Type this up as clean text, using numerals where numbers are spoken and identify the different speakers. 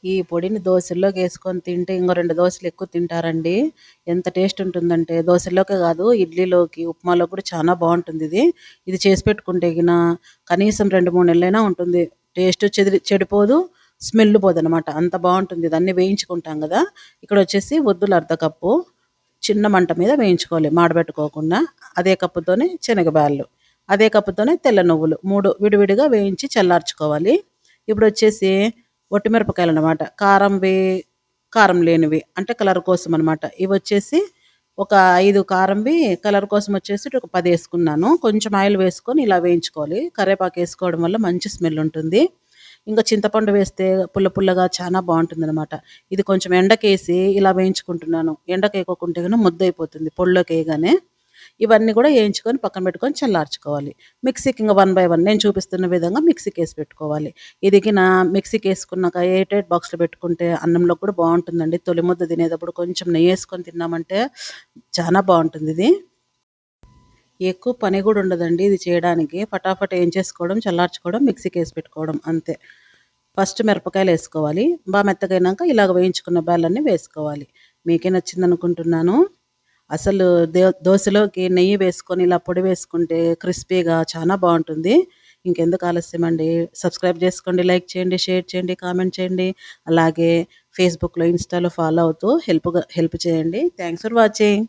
Speaker 1: ఈ పొడిని దోసల్లోకేసుకొని తింటే ఇంకో 2 దోసలు ఎక్కువ తింటారండి. ఎంత టేస్ట్ ఉంటుందంటే దోసల్లోకే కాదు ఇడ్లీలోకి, ఉప్మాలో కూడా చాలా బావుంటుందిది. ఇది చేసి పెట్టుకుంటే గిన కనీసం 2, 3 నెలలైనా ఉంటుంది. టేస్ట్ చెడిపోదు, స్మెల్ పోదనమాట. అంత బావుంటుంది. ఇదన్నీ వేయించుకుంటాం గదా! ఇక్కడొచ్చేసి ఒద్దులు అర్ధ కప్పు చిన్న మంట మీద వేయించుకోవాలి మాడబెట్టుకోకుండా. అదే కప్పుతోనే శనగ బ్యాళ్ళు, అదే కప్పుతోనే తెల్ల నువ్వులు 3 విడివిడిగా వేయించి చల్లార్చుకోవాలి. ఇప్పుడొచ్చేసి ఒట్టిమిరపకాయలనమాట. కారం లేనివి అంటే కలర్ కోసం అనమాట. ఇవొచ్చేసి ఒక 5 కారంవి, కలర్ కోసం వచ్చేసి ఒక 10 ఏసుకున్నాను. కొంచెం ఆయిల్ వేసుకొని ఇలా వేయించుకోవాలి. కరివేపాకు ఏసుకోవడం వల్ల మంచి స్మెల్ ఉంటుంది. ఇంకా చింతపండు వేస్తే పుల్ల పుల్లగా చానా బావుంటుందనమాట. ఇది కొంచెం ఎండకేసి ఇలా వేయించుకుంటున్నాను. ఎండకేయకోకుంటే గనుక ముద్దయిపోతుంది పొడిలోకేయగానే. ఇవన్నీ కూడా ఏయించుకొని పక్కన పెట్టుకొని చల్లార్చుకోవాలి. మిక్సీకి ఇంక వన్ బై వన్ నేను చూపిస్తున్న విధంగా మిక్సీకేసి పెట్టుకోవాలి. ఇది గిన మిక్సీకేసుకున్నాక ఎయిర్ బాక్స్‌లో పెట్టుకుంటే అన్నంలో కూడా బావుంటుందండి. తొలి ముద్ద తినేటప్పుడు కొంచెం నెయ్యేసుకొని తిన్నామంటే చానా బావుంటుందిది. ఎక్కువ పని గూడా ఉండదండి ఇది చేయడానికి. ఫటాఫట్ ఏంచేసుకోవడం, చల్లార్చుకోవడం, మిక్సీకేసి పెట్టుకోవడం అంతే. ఫస్ట్ మిరపకాయలేసుకోవాలి. మెత్తగయినాక ఇలాగ వేయించుకున్న బ్యాళ్ళన్నీ వేసుకోవాలి. మీకే నచ్చిందనుకుంటున్నాను. అసలు దోసలోకి నెయ్యి వేసుకొని ఇలా పొడి వేసుకుంటే క్రిస్పీగా చానా బావుంటుంది. ఇంకెందుకు ఆలస్యమండి. సబ్స్క్రైబ్ చేసుకోండి, లైక్ చేయండి, షేర్ చేయండి, కామెంట్ చేయండి. అలాగే ఫేస్‌బుక్‌లో, ఇన్‌స్టాలో ఫాలో అవుతూ హెల్ప్ చేయండి. Thanks for watching.